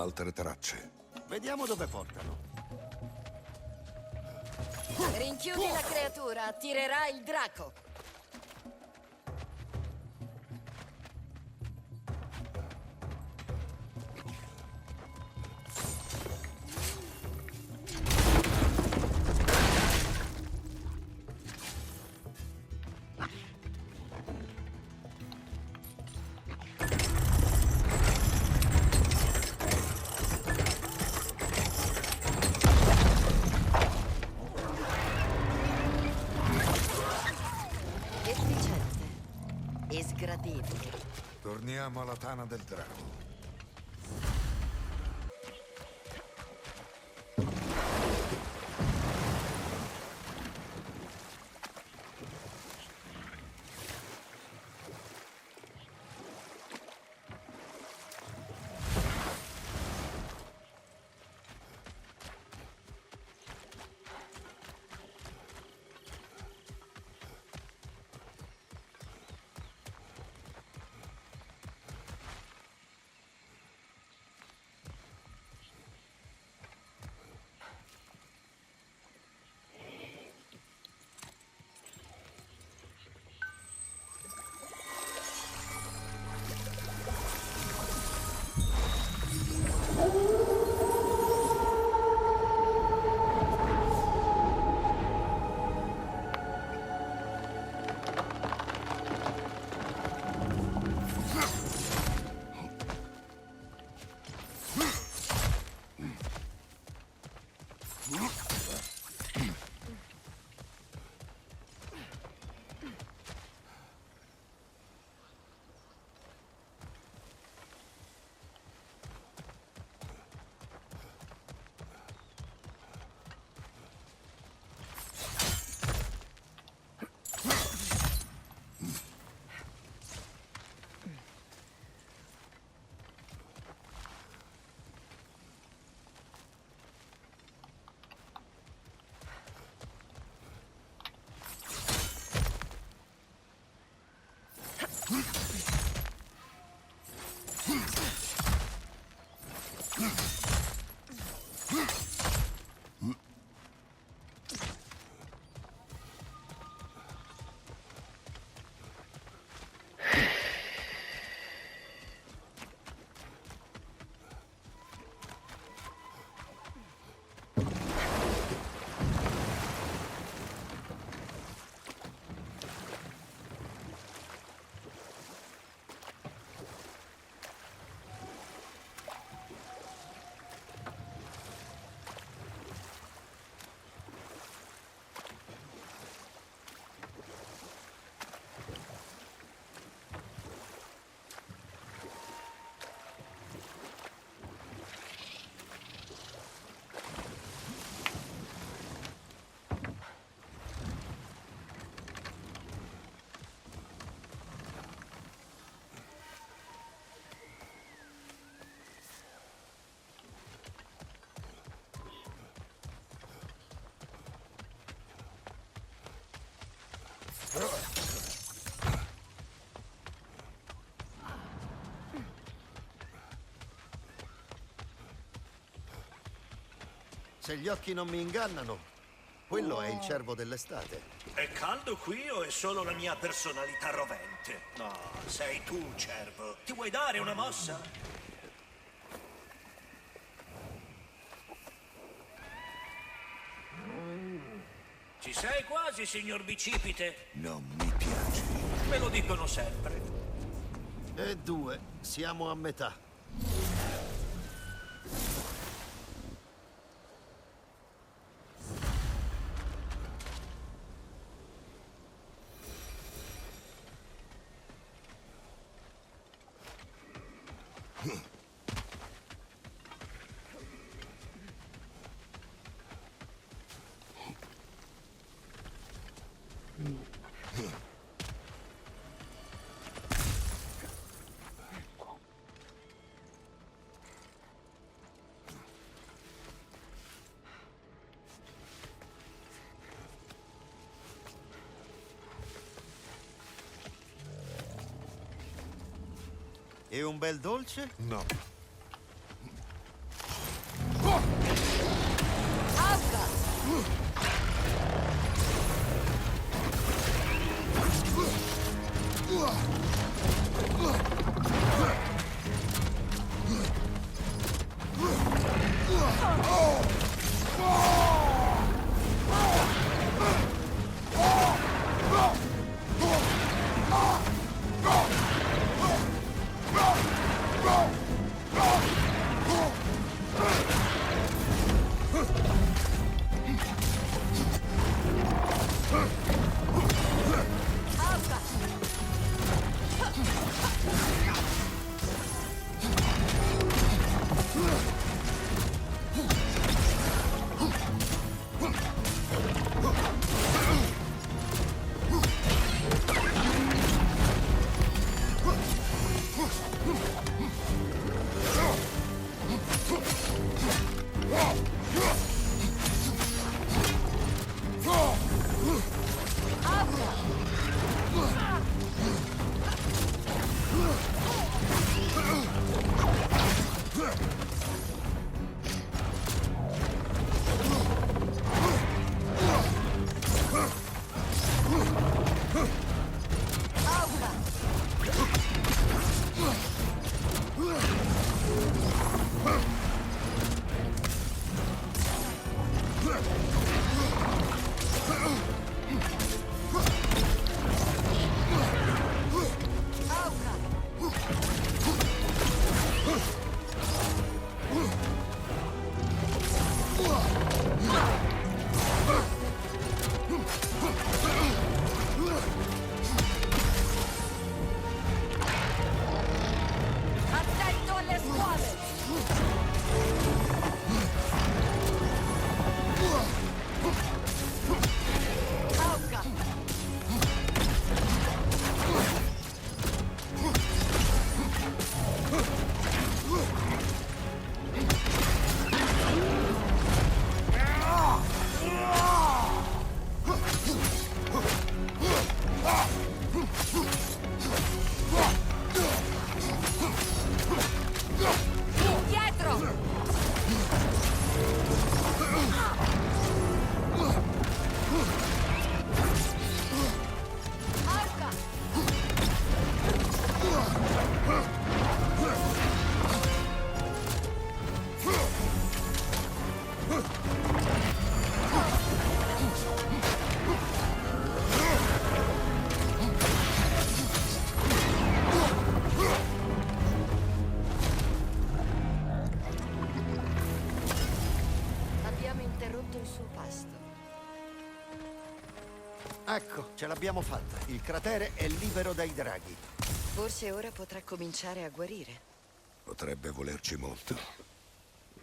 altre tracce. Vediamo dove portano. Rinchiudi la creatura, attirerà il draco. Efficiente e sgradevole. Torniamo alla tana del drago. Se gli occhi non mi ingannano, quello è il cervo dell'estate. È caldo qui o è solo la mia personalità rovente? No, sei tu, cervo. Ti vuoi dare una mossa? Ci sei quasi, signor bicipite. Non mi piaci. Me lo dicono sempre. E due, siamo a metà. E un bel dolce? No. Attento alle scuole! Auca! Dietro! Arca! Abbiamo interrotto il suo pasto. Ecco, ce l'abbiamo fatta. Il cratere è libero dai draghi. Forse ora potrà cominciare a guarire. Potrebbe volerci molto.